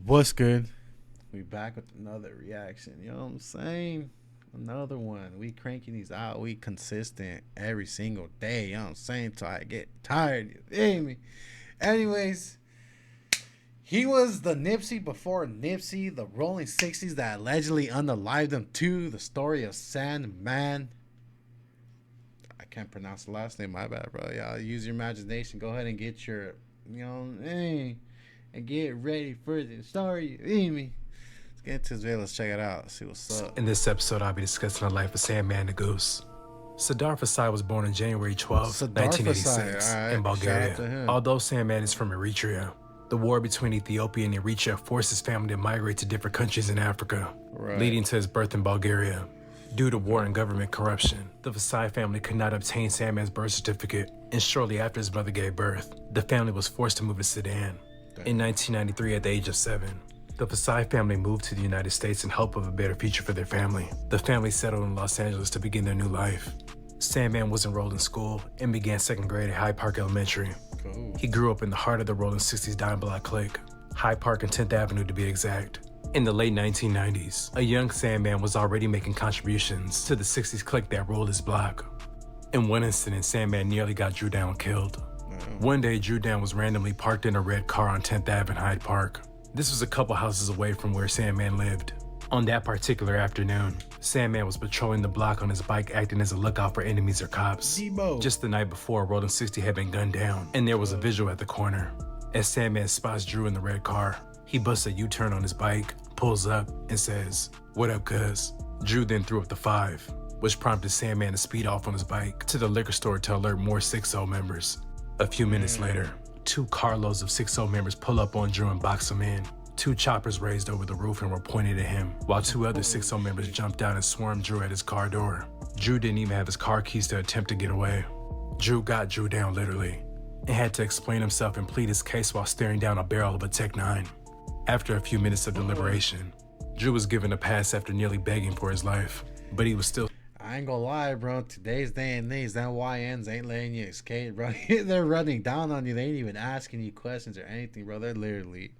What's good? We back with another reaction. You know what I'm saying? Another one. We cranking these out. We consistent every single day. You know what I'm saying? Till I get tired. You feel me? Anyways, he was the Nipsey before Nipsey, the Rolling 60's that allegedly unalived him too. The story of Sandman. I can't pronounce the last name. My bad, bro. Y'all use your imagination. Go ahead and get your, and get ready for the story. You feel me? Let's get into this video. Let's check it out. See what's up. In this episode, I'll be discussing the life of Sandman the Goose. Sadar Fasai was born on January 12, 1986, in Bulgaria. Although Sandman is from Eritrea, the war between Ethiopia and Eritrea forced his family to migrate to different countries in Africa, leading to his birth in Bulgaria. Due to war and government corruption, the Fasai family could not obtain Sandman's birth certificate, and shortly after his mother gave birth, the family was forced to move to Sudan. In 1993, at the age of 7, the Fasai family moved to the United States in hope of a better future for their family. The family settled in Los Angeles to begin their new life. Sandman was enrolled in school and began second grade at Hyde Park Elementary. Cool. He grew up in the heart of the Rollin 60's dime block clique, Hyde Park and 10th Avenue to be exact. In the late 1990s, a young Sandman was already making contributions to the 60's clique that ruled his block. In one incident, Sandman nearly got Drew Down killed. One day, Drew Down was randomly parked in a red car on 10th Ave in Hyde Park. This was a couple houses away from where Sandman lived. On that particular afternoon, Sandman was patrolling the block on his bike, acting as a lookout for enemies or cops. Just the night before, Rollin 60 had been gunned down, and there was a visual at the corner. As Sandman spots Drew in the red car, he busts a U-turn on his bike, pulls up, and says, "What up, cuz?" Drew then threw up the 5, which prompted Sandman to speed off on his bike to the liquor store to alert more 60 members. A few minutes later, 2 carloads of 60 members pull up on Drew and box him in. 2 choppers raised over the roof and were pointed at him, while 2 other 60 members jumped out and swarmed Drew at his car door. Drew didn't even have his car keys to attempt to get away. Drew got Drew down literally, and had to explain himself and plead his case while staring down a barrel of a Tech 9. After a few minutes of deliberation, Drew was given a pass after nearly begging for his life, but he was still... I ain't gonna lie, bro. Today's day and age, them YNs ain't letting you escape, bro. They're running down on you. They ain't even asking you questions or anything, bro. They're literally...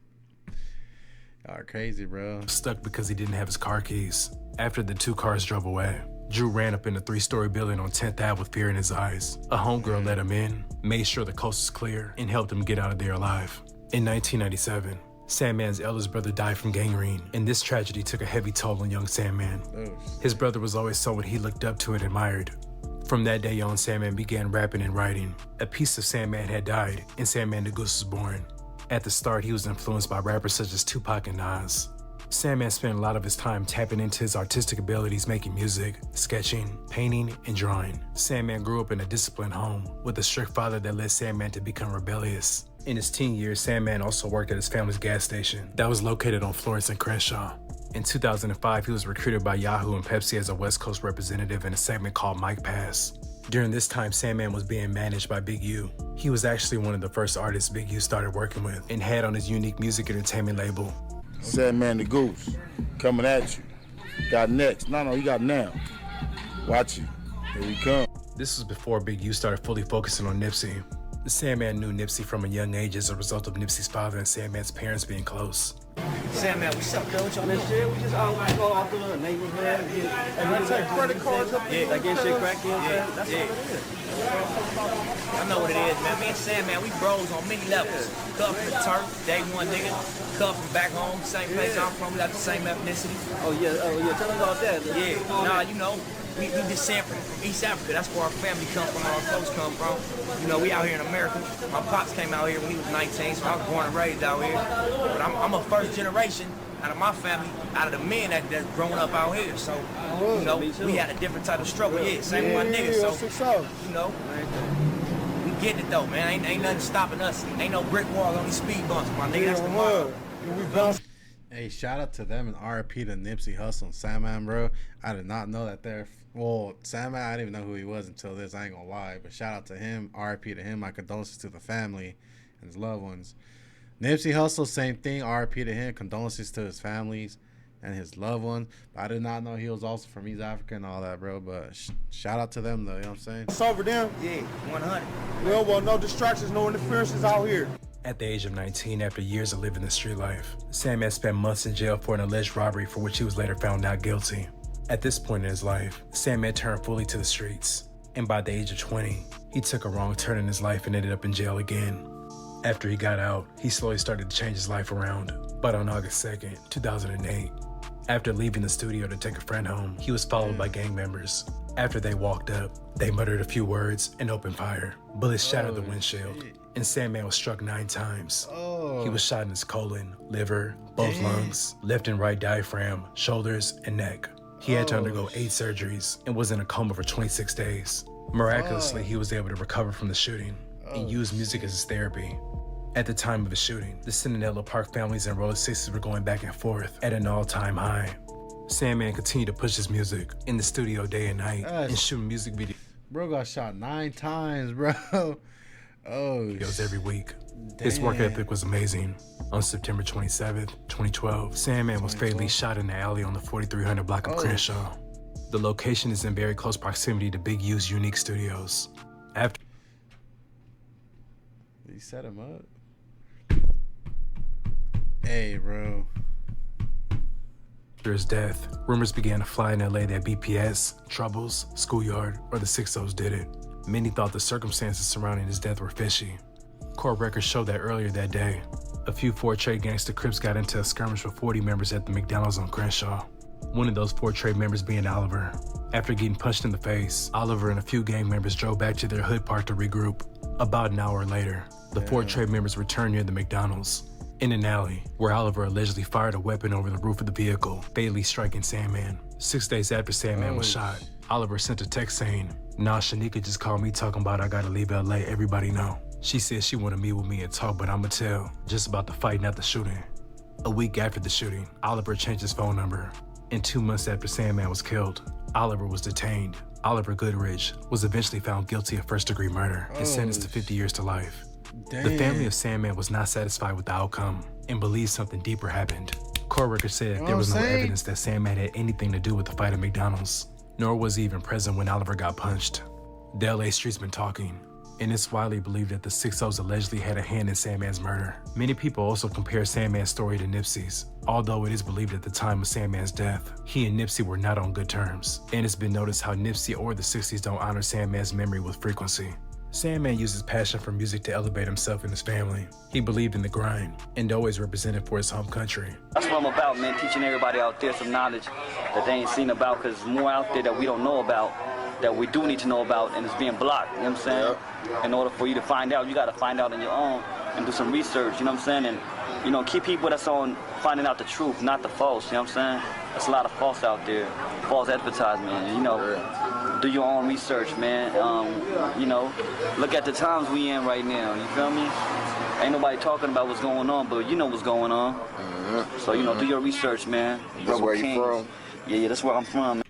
Y'all are crazy, bro. Stuck because he didn't have his car keys. After the 2 cars drove away, Drew ran up in a 3-story building on 10th Ave with fear in his eyes. A homegirl let him in, made sure the coast was clear, and helped him get out of there alive. In 1997, Sandman's eldest brother died from gangrene, and this tragedy took a heavy toll on young Sandman. His brother was always someone he looked up to and admired. From that day on, Sandman began rapping and writing. A piece of Sandman had died, and Sandman the Goose was born. At the start, he was influenced by rappers such as Tupac and Nas. Sandman spent a lot of his time tapping into his artistic abilities, making music, sketching, painting, and drawing. Sandman grew up in a disciplined home, with a strict father that led Sandman to become rebellious. In his teen years, Sandman also worked at his family's gas station that was located on Florence and Crenshaw. In 2005, he was recruited by Yahoo and Pepsi as a West Coast representative in a segment called Mike Pass. During this time, Sandman was being managed by Big U. He was actually one of the first artists Big U started working with and had on his unique music entertainment label. Sandman the Goose, coming at you. Got next. No, you got now. Watch it. Here we come. This was before Big U started fully focusing on Nipsey. Sandman knew Nipsey from a young age as a result of Nipsey's father and Sandman's parents being close. Sandman, what's up, girl? What y'all this shit? We just all go out through the neighborhood and take credit cards up there. Like get shit cracked in. That's what it is. I know what it is, man. Me and Sandman, we bros on many levels. Cut from the turf, day one nigga. Cut from back home, same place I'm from. We got the same ethnicity. Oh yeah. Tell us about that. Yeah. Nah, you know, we descend from East Africa. That's where our family come from, our folks come from. You know, we out here in America. My pops came out here when he was 19, so I was born and raised out here. But I'm a first generation out of my family, out of the men that's grown up out here. So, you know, we had a different type of struggle. Yeah, same with my niggas. So, you know, we getting it though, man. Ain't nothing stopping us. Ain't no brick wall, only speed bumps, my nigga. That's the motto. Hey, shout out to them and RIP to Nipsey Hussle and Sandman, bro. I did not know that they're... Well, Sandman, I didn't even know who he was until this. I ain't gonna lie. But shout out to him. RIP to him. My condolences to the family and his loved ones. Nipsey Hussle, same thing. RIP to him. Condolences to his families and his loved ones. But I did not know he was also from East Africa and all that, bro. But shout out to them, though. You know what I'm saying? It's over them. Yeah, 100. Well, no distractions, no interferences out here. At the age of 19, after years of living the street life, Sandman spent months in jail for an alleged robbery for which he was later found not guilty. At this point in his life, Sandman turned fully to the streets, and by the age of 20, he took a wrong turn in his life and ended up in jail again. After he got out, he slowly started to change his life around, but on August 2nd, 2008, after leaving the studio to take a friend home, he was followed by gang members. After they walked up, they muttered a few words and opened fire. Bullets shattered the windshield, and Sandman was struck 9 times. He was shot in his colon, liver, both lungs, left and right diaphragm, shoulders, and neck. He had to undergo 8 surgeries and was in a coma for 26 days. Miraculously, he was able to recover from the shooting and use music as his therapy. At the time of the shooting, the Cinderella Park families and Rollin 60's were going back and forth at an all-time high. Sandman continued to push his music in the studio day and night and shooting music videos. Bro got shot 9 times, bro. Videos every week. His work ethic was amazing. On September 27th, 2012, Sandman was fatally shot in the alley on the 4300 block of Crenshaw. The location is in very close proximity to Big U's unique studios. After he set him up. Hey, bro. After his death, rumors began to fly in LA that BPS, Troubles, Schoolyard, or the 60's did it. Many thought the circumstances surrounding his death were fishy. Court records show that earlier that day, a few 4 Trade gangster Crips got into a skirmish with 40 members at the McDonald's on Crenshaw. One of those 4 Trade members being Oliver. After getting punched in the face, Oliver and a few gang members drove back to their hood park to regroup. About an hour later, the 4 Trade members returned near the McDonald's, in an alley, where Oliver allegedly fired a weapon over the roof of the vehicle, fatally striking Sandman. 6 days after Sandman was shot, Oliver sent a text saying, "Nah, Shanika just called me talking about I gotta leave LA, everybody know. She said she wanted to meet with me and talk, but I'ma tell, just about the fight, not the shooting." A week after the shooting, Oliver changed his phone number. And 2 months after Sandman was killed, Oliver was detained. Oliver Goodrich was eventually found guilty of first-degree murder and sentenced to 50 years to life. The family of Sandman was not satisfied with the outcome and believed something deeper happened. Court records said that there was no evidence that Sandman had anything to do with the fight at McDonald's, nor was he even present when Oliver got punched. The LA streets been talking, and it's widely believed that the 60's allegedly had a hand in Sandman's murder. Many people also compare Sandman's story to Nipsey's, although it is believed at the time of Sandman's death, he and Nipsey were not on good terms, and it's been noticed how Nipsey or the 60's don't honor Sandman's memory with frequency. Sandman used his passion for music to elevate himself and his family. He believed in the grind and always represented for his home country. That's what I'm about, man, teaching everybody out there some knowledge that they ain't seen about, because there's more out there that we don't know about, that we do need to know about, and it's being blocked, you know what I'm saying? In order for you to find out, you got to find out on your own and do some research, you know what I'm saying? And, you know, keep people that's on finding out the truth, not the false, you know what I'm saying? There's a lot of false out there, false advertisement, you know. Do your own research, man. You know, look at the times we in right now, you feel me? Ain't nobody talking about what's going on, but you know what's going on. So, you know, do your research, man. That's where you from? Yeah, that's where I'm from.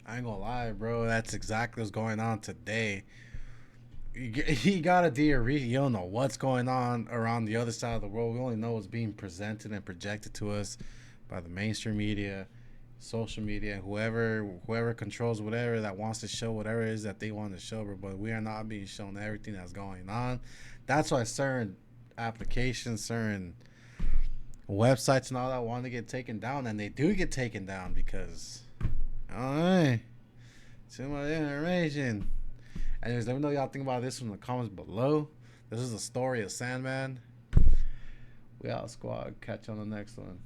I ain't gonna lie, bro. That's exactly what's going on today. You gotta do your research. You don't know what's going on around the other side of the world. We only know what's being presented and projected to us by the mainstream media, social media, whoever controls whatever that wants to show whatever it is that they want to show, bro. But we are not being shown everything that's going on. That's why certain applications, certain websites and all that want to get taken down, and they do get taken down because alright, too much information. Anyways, let me know y'all think about this in the comments below. This is the story of Sandman. We out, squad. Catch you on the next one.